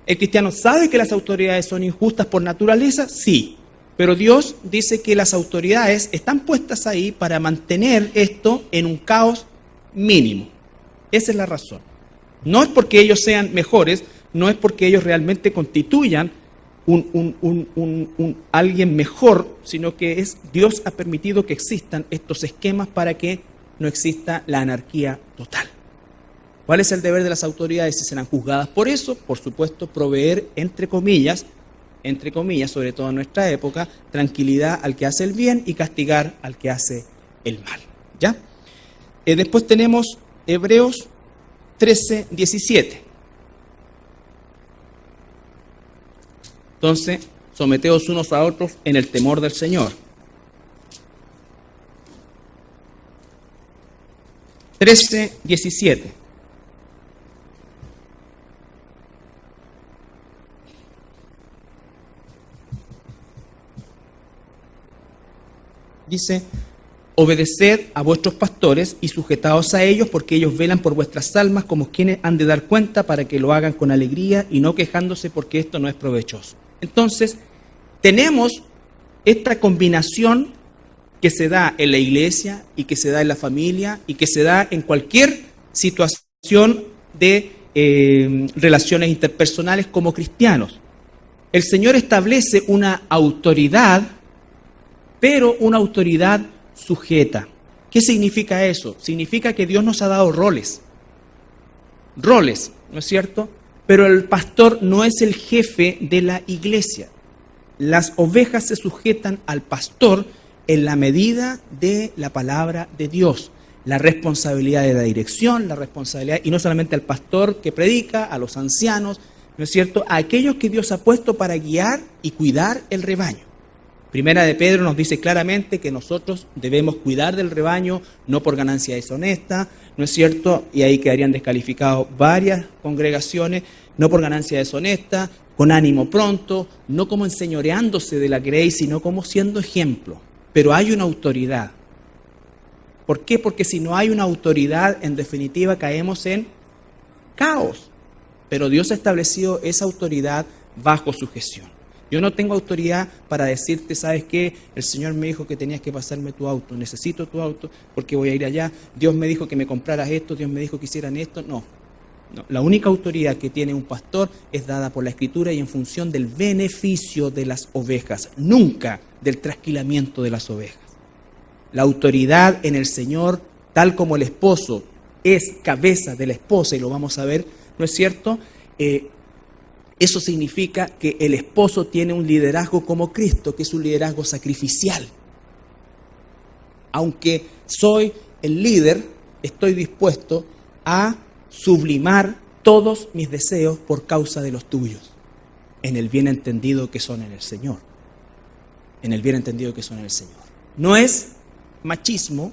¿El cristiano sabe que las autoridades son injustas por naturaleza? Sí. Pero Dios dice que las autoridades están puestas ahí para mantener esto en un caos mínimo. Esa es la razón. No es porque ellos sean mejores, no es porque ellos realmente constituyan alguien mejor, sino que Dios ha permitido que existan estos esquemas para que no exista la anarquía total. ¿Cuál es el deber de las autoridades si serán juzgadas por eso? Por supuesto, proveer, entre comillas, sobre todo en nuestra época, tranquilidad al que hace el bien y castigar al que hace el mal. ¿Ya? Después tenemos Hebreos 13, 17. Entonces, someteos unos a otros en el temor del Señor. 13, 17. Dice: obedeced a vuestros pastores y sujetaos a ellos, porque ellos velan por vuestras almas como quienes han de dar cuenta, para que lo hagan con alegría y no quejándose, porque esto no es provechoso. Entonces, tenemos esta combinación que se da en la iglesia y que se da en la familia y que se da en cualquier situación de relaciones interpersonales como cristianos. El Señor establece una autoridad, pero una autoridad sujeta. ¿Qué significa eso? Significa que Dios nos ha dado roles, ¿no es cierto? Pero el pastor no es el jefe de la iglesia. Las ovejas se sujetan al pastor en la medida de la palabra de Dios. La responsabilidad de la dirección, la responsabilidad, y no solamente al pastor que predica, a los ancianos, ¿no es cierto? A aquellos que Dios ha puesto para guiar y cuidar el rebaño. Primera de Pedro nos dice claramente que nosotros debemos cuidar del rebaño, no por ganancia deshonesta, ¿no es cierto? Y ahí quedarían descalificados varias congregaciones, no por ganancia deshonesta, con ánimo pronto, no como enseñoreándose de la grey, sino como siendo ejemplo. Pero hay una autoridad. ¿Por qué? Porque si no hay una autoridad, en definitiva caemos en caos. Pero Dios ha establecido esa autoridad bajo sujeción. Yo no tengo autoridad para decirte: ¿sabes qué? El Señor me dijo que tenías que pasarme tu auto. Necesito tu auto porque voy a ir allá. Dios me dijo que me compraras esto. Dios me dijo que hicieran esto. No. La única autoridad que tiene un pastor es dada por la Escritura y en función del beneficio de las ovejas, nunca del trasquilamiento de las ovejas. La autoridad en el Señor, tal como el esposo es cabeza de la esposa, y lo vamos a ver, ¿no es cierto? Eso significa que el esposo tiene un liderazgo como Cristo, que es un liderazgo sacrificial. Aunque soy el líder, estoy dispuesto a sublimar todos mis deseos por causa de los tuyos, en el bien entendido que son en el Señor. En el bien entendido que son en el Señor. No es machismo,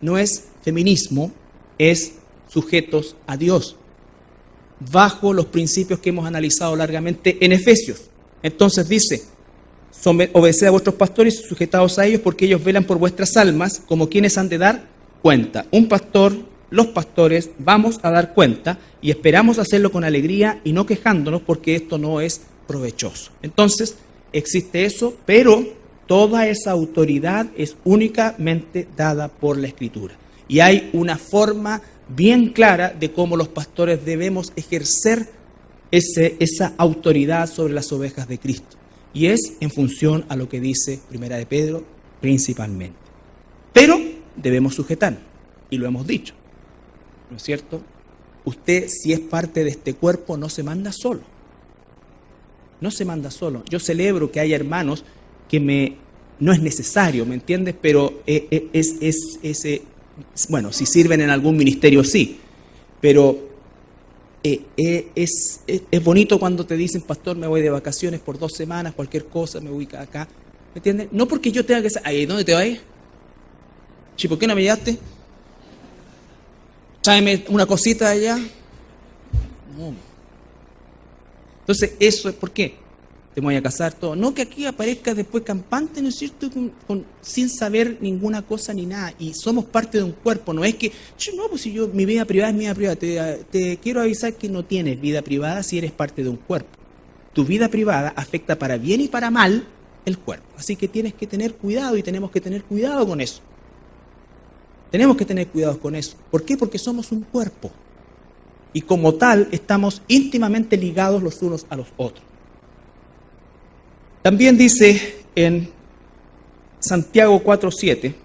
no es feminismo, es sujetos a Dios, bajo los principios que hemos analizado largamente en Efesios. Entonces dice: Obedeced a vuestros pastores y sujetaos a ellos, porque ellos velan por vuestras almas, como quienes han de dar cuenta. Un pastor, los pastores, vamos a dar cuenta y esperamos hacerlo con alegría y no quejándonos, porque esto no es provechoso. Entonces, existe eso, pero toda esa autoridad es únicamente dada por la Escritura. Y hay una forma bien clara de cómo los pastores debemos ejercer esa autoridad sobre las ovejas de Cristo. Y es en función a lo que dice Primera de Pedro principalmente. Pero debemos sujetar, y lo hemos dicho, ¿no es cierto? Usted, si es parte de este cuerpo, no se manda solo. No se manda solo. Yo celebro que haya hermanos que no es necesario, ¿me entiendes? Pero bueno, si sirven en algún ministerio, sí. Pero es bonito cuando te dicen, pastor, me voy de vacaciones por 2 semanas, cualquier cosa, me voy acá. ¿Me entiendes? No porque yo tenga que ser, ay, ¿dónde te vas? ¿Sí, por qué no me llevaste? Tráeme una cosita de allá. No. Entonces, eso es por qué te voy a casar, todo. No que aquí aparezca después campante, ¿no es cierto? Sin saber ninguna cosa ni nada. Y somos parte de un cuerpo. No es que, no, pues si mi vida privada es mi vida privada. Te quiero avisar que no tienes vida privada si eres parte de un cuerpo. Tu vida privada afecta para bien y para mal el cuerpo. Así que tienes que tener cuidado y tenemos que tener cuidado con eso. Tenemos que tener cuidado con eso. ¿Por qué? Porque somos un cuerpo. Y como tal, estamos íntimamente ligados los unos a los otros. También dice en Santiago 4:7,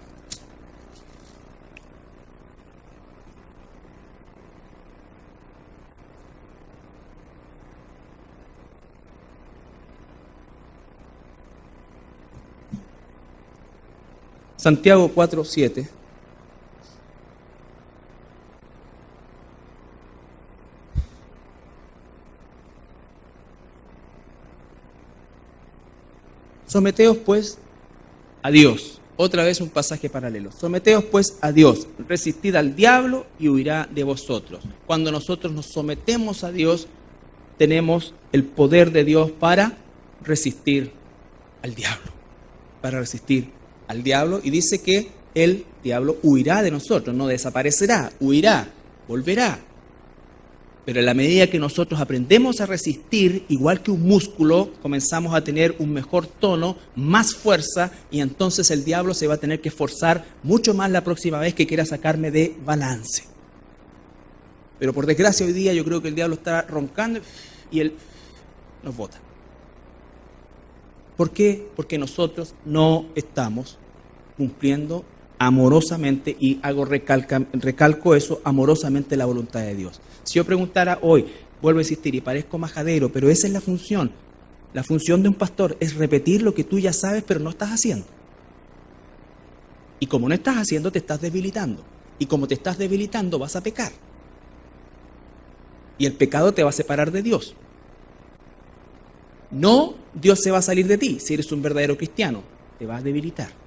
Santiago 4:7, someteos pues a Dios. Otra vez un pasaje paralelo. Someteos pues a Dios, resistid al diablo y huirá de vosotros. Cuando nosotros nos sometemos a Dios, tenemos el poder de Dios para resistir al diablo. Para resistir al diablo. Y dice que el diablo huirá de nosotros, no desaparecerá, huirá, volverá. Pero en la medida que nosotros aprendemos a resistir, igual que un músculo, comenzamos a tener un mejor tono, más fuerza, y entonces el diablo se va a tener que esforzar mucho más la próxima vez que quiera sacarme de balance. Pero por desgracia hoy día yo creo que el diablo está roncando y él nos bota. ¿Por qué? Porque nosotros no estamos cumpliendo amorosamente, y recalco eso, amorosamente la voluntad de Dios. Si yo preguntara hoy, vuelvo a insistir y parezco majadero, pero esa es la función. La función de un pastor es repetir lo que tú ya sabes, pero no estás haciendo. Y como no estás haciendo, te estás debilitando. Y como te estás debilitando, vas a pecar. Y el pecado te va a separar de Dios. No, Dios se va a salir de ti si eres un verdadero cristiano. Te vas a debilitar.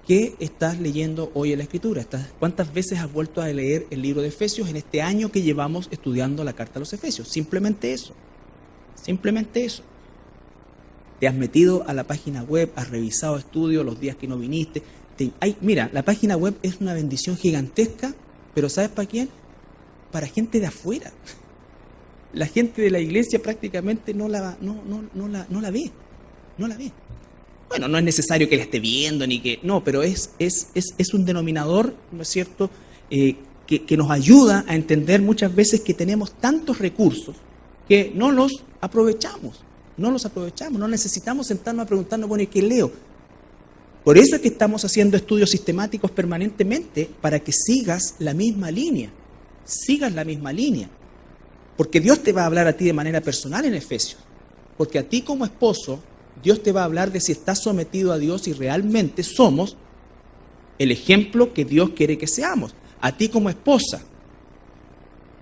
¿Qué estás leyendo hoy en la Escritura? ¿Cuántas veces has vuelto a leer el libro de Efesios en este año que llevamos estudiando la carta a los Efesios? Simplemente eso. Simplemente eso. Te has metido a la página web, has revisado estudios los días que no viniste. Mira, la página web es una bendición gigantesca, pero ¿sabes para quién? Para gente de afuera. La gente de la iglesia prácticamente no la ve. No la ve. Bueno, no es necesario que la esté viendo, ni que... No, pero es un denominador, ¿no es cierto?, que nos ayuda a entender muchas veces que tenemos tantos recursos que no los aprovechamos. No necesitamos sentarnos a preguntarnos, bueno, ¿y qué leo? Por eso es que estamos haciendo estudios sistemáticos permanentemente, para que sigas la misma línea. Porque Dios te va a hablar a ti de manera personal en Efesios. Porque a ti como esposo, Dios te va a hablar de si estás sometido a Dios y realmente somos el ejemplo que Dios quiere que seamos. A ti como esposa,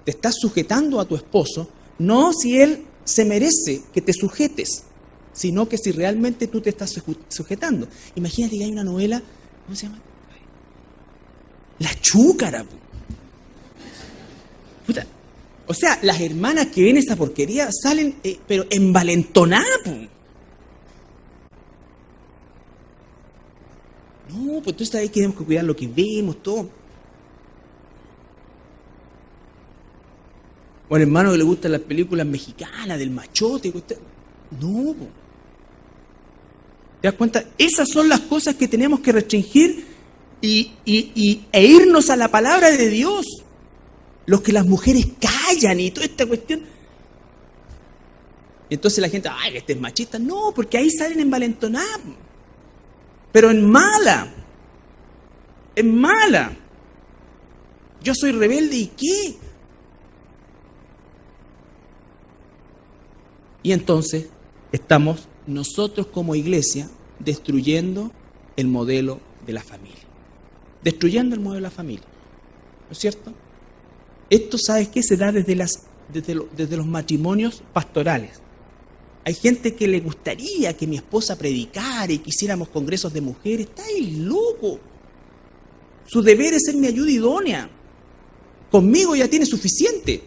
te estás sujetando a tu esposo, no si él se merece que te sujetes, sino que si realmente tú te estás sujetando. Imagínate que hay una novela, ¿cómo se llama? La Chúcara. Puta. O sea, las hermanas que ven esa porquería salen, pero envalentonadas. No, pues entonces ahí tenemos que cuidar lo que vemos, todo. O al hermano que le gustan las películas mexicanas, del machote. No. ¿Te das cuenta? Esas son las cosas que tenemos que restringir e irnos a la palabra de Dios. Los que las mujeres callan y toda esta cuestión. Entonces la gente, ay, este es machista. No, porque ahí salen envalentonados. Pero en mala. En mala. Yo soy rebelde, ¿y qué? Y entonces estamos nosotros como iglesia destruyendo el modelo de la familia. Destruyendo el modelo de la familia. ¿No es cierto? Esto, ¿sabes qué? Se da desde los matrimonios pastorales. Hay gente que le gustaría que mi esposa predicara y que hiciéramos congresos de mujeres. Está ahí loco. Su deber es ser mi ayuda idónea. Conmigo ya tiene suficiente.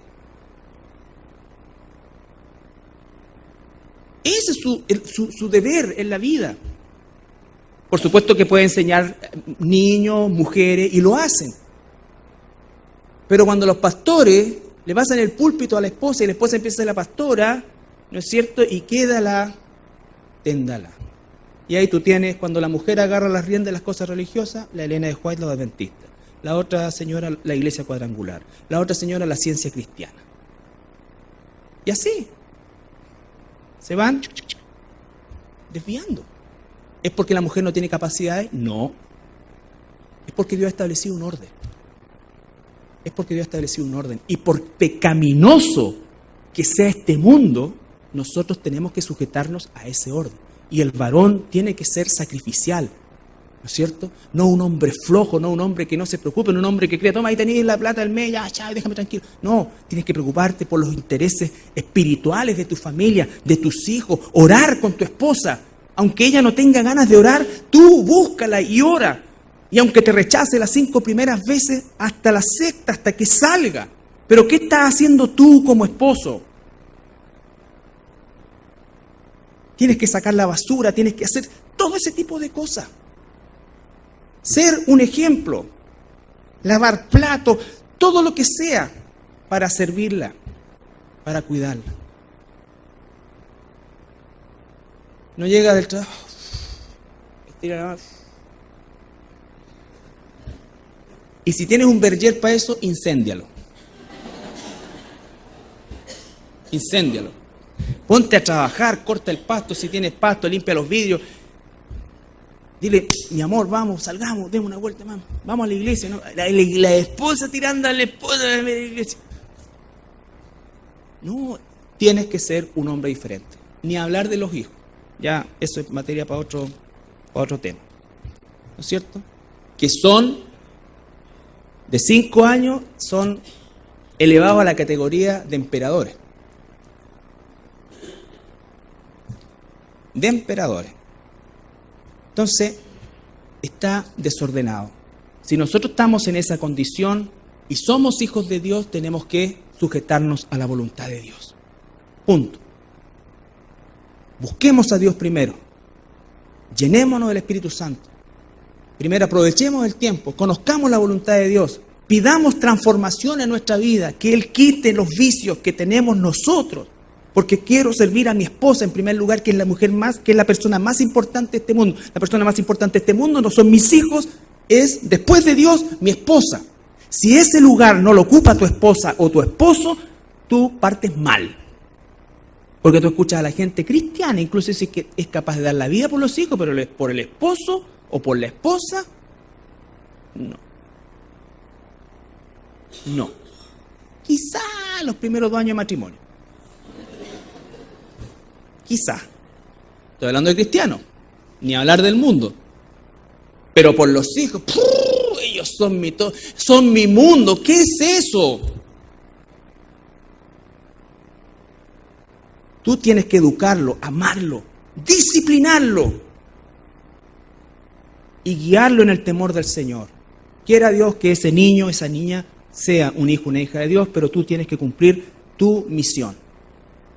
Ese es su deber en la vida. Por supuesto que puede enseñar niños, mujeres, y lo hacen. Pero cuando los pastores le pasan el púlpito a la esposa y la esposa empieza a ser la pastora, ¿no es cierto? Y queda la téndala. Y ahí tú tienes, cuando la mujer agarra las riendas de las cosas religiosas, la Elena de White, los adventistas. La otra señora, la iglesia cuadrangular. La otra señora, la ciencia cristiana. Y así se van desviando. ¿Es porque la mujer no tiene capacidades? No. Es porque Dios ha establecido un orden. Es porque Dios ha establecido un orden. Y por pecaminoso que sea este mundo, nosotros tenemos que sujetarnos a ese orden. Y el varón tiene que ser sacrificial, ¿no es cierto? No un hombre flojo, no un hombre que no se preocupe, no un hombre que crea, toma, ahí tenéis la plata del mes, ya, déjame tranquilo. No, tienes que preocuparte por los intereses espirituales de tu familia, de tus hijos, orar con tu esposa. Aunque ella no tenga ganas de orar, tú búscala y ora. Y aunque te rechace las 5 primeras veces, hasta la sexta, hasta que salga. Pero ¿qué estás haciendo tú como esposo? Tienes que sacar la basura, tienes que hacer todo ese tipo de cosas. Ser un ejemplo, lavar platos, todo lo que sea para servirla, para cuidarla. No llega del trabajo, estira la mano. Y si tienes un verger para eso, incéndialo. Incéndialo. Ponte a trabajar, corta el pasto, si tienes pasto, limpia los vidrios. Dile, mi amor, vamos, salgamos, demos una vuelta, vamos a la iglesia, ¿no? La esposa tirando a la esposa de la iglesia. No, tienes que ser un hombre diferente. Ni hablar de los hijos. Ya, eso es materia para otro tema. ¿No es cierto? Que son, de 5 años, son elevados a la categoría de emperadores. De emperadores. Entonces, está desordenado. Si nosotros estamos en esa condición y somos hijos de Dios, tenemos que sujetarnos a la voluntad de Dios. Punto. Busquemos a Dios primero. Llenémonos del Espíritu Santo. Primero aprovechemos el tiempo, conozcamos la voluntad de Dios, pidamos transformación en nuestra vida, que Él quite los vicios que tenemos nosotros. Porque quiero servir a mi esposa en primer lugar, que es la mujer más, que es la persona más importante de este mundo. La persona más importante de este mundo no son mis hijos, es después de Dios mi esposa. Si ese lugar no lo ocupa tu esposa o tu esposo, tú partes mal. Porque tú escuchas a la gente cristiana, incluso si es capaz de dar la vida por los hijos, pero por el esposo o por la esposa, no. No. Quizá los primeros 2 años de matrimonio. Quizá. Estoy hablando de cristianos, ni hablar del mundo. Pero por los hijos, ellos son mi todo, son mi mundo. ¿Qué es eso? Tú tienes que educarlo, amarlo, disciplinarlo y guiarlo en el temor del Señor. Quiera Dios que ese niño, esa niña, sea un hijo, una hija de Dios, pero tú tienes que cumplir tu misión.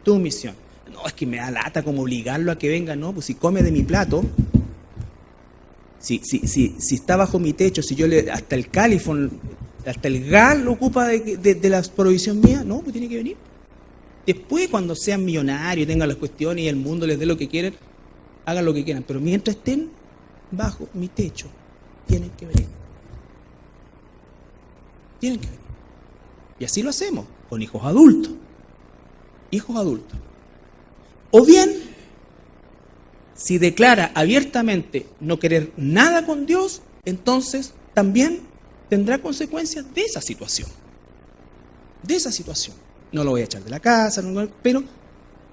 Tu misión. No, es que me da lata como obligarlo a que venga, no, pues si come de mi plato, Si está bajo mi techo, si yo hasta el califón, hasta el gas lo ocupa de la provisión mía, no, pues tiene que venir. Después, cuando sean millonarios, tengan las cuestiones y el mundo les dé lo que quieren, hagan lo que quieran. Pero mientras estén bajo mi techo, tienen que venir. Tienen que venir. Y así lo hacemos, con hijos adultos. Hijos adultos. O bien, si declara abiertamente no querer nada con Dios, entonces también tendrá consecuencias de esa situación. De esa situación. No lo voy a echar de la casa, pero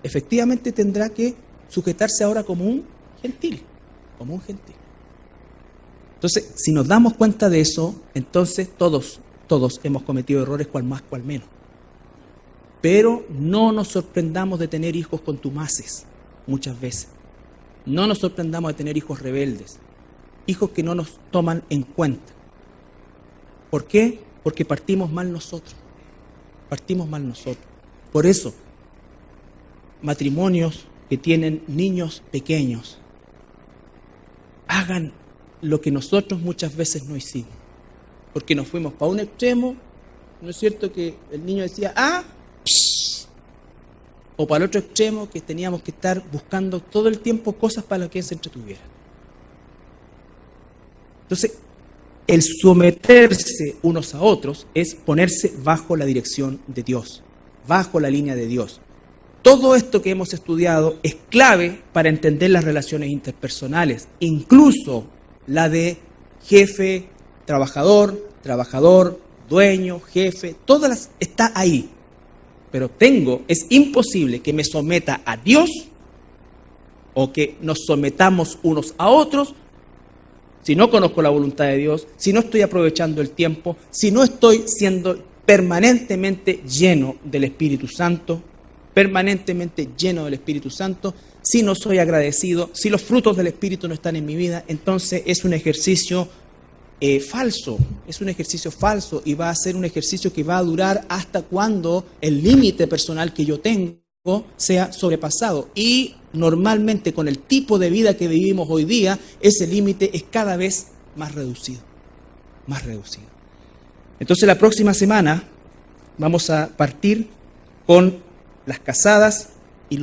efectivamente tendrá que sujetarse ahora como un gentil. Como un gentil. Entonces, si nos damos cuenta de eso, entonces todos hemos cometido errores, cual más, cual menos. Pero no nos sorprendamos de tener hijos contumaces, muchas veces. No nos sorprendamos de tener hijos rebeldes, hijos que no nos toman en cuenta. ¿Por qué? Porque partimos mal nosotros. Partimos mal nosotros. Por eso, matrimonios que tienen niños pequeños, hagan lo que nosotros muchas veces no hicimos. Porque nos fuimos para un extremo, ¿no es cierto? Que el niño decía, o para el otro extremo, que teníamos que estar buscando todo el tiempo cosas para que él se entretuviera. Entonces, el someterse unos a otros es ponerse bajo la dirección de Dios, bajo la línea de Dios. Todo esto que hemos estudiado es clave para entender las relaciones interpersonales, incluso la de jefe, trabajador, dueño, jefe, todas las está ahí. Pero es imposible que me someta a Dios o que nos sometamos unos a otros si no conozco la voluntad de Dios, si no estoy aprovechando el tiempo, si no estoy siendo permanentemente lleno del Espíritu Santo, si no soy agradecido, si los frutos del Espíritu no están en mi vida, entonces es un ejercicio falso, y va a ser un ejercicio que va a durar hasta cuando el límite personal que yo tengo sea sobrepasado. Y normalmente con el tipo de vida que vivimos hoy día, ese límite es cada vez más reducido. Entonces la próxima semana vamos a partir con las casadas y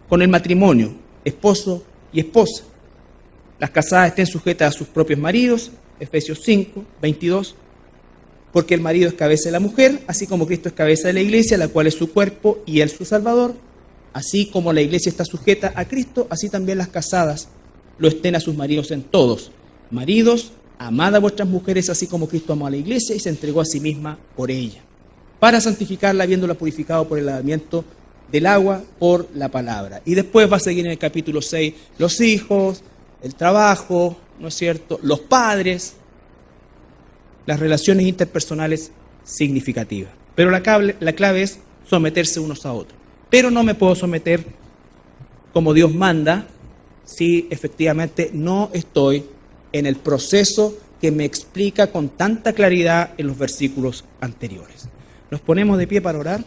con el matrimonio, esposo y esposa. Las casadas estén sujetas a sus propios maridos, Efesios 5, 22, porque el marido es cabeza de la mujer, así como Cristo es cabeza de la iglesia, la cual es su cuerpo y él su Salvador. Así como la iglesia está sujeta a Cristo, así también las casadas lo estén a sus maridos en todos. Maridos, amad a vuestras mujeres, así como Cristo amó a la iglesia y se entregó a sí misma por ella, para santificarla, habiéndola purificado por el lavamiento del agua por la palabra. Y después va a seguir en el capítulo 6 los hijos, el trabajo, ¿no es cierto?, los padres, las relaciones interpersonales significativas. Pero la clave es someterse unos a otros. Pero no me puedo someter como Dios manda si efectivamente no estoy en el proceso que me explica con tanta claridad en los versículos anteriores. Nos ponemos de pie para orar.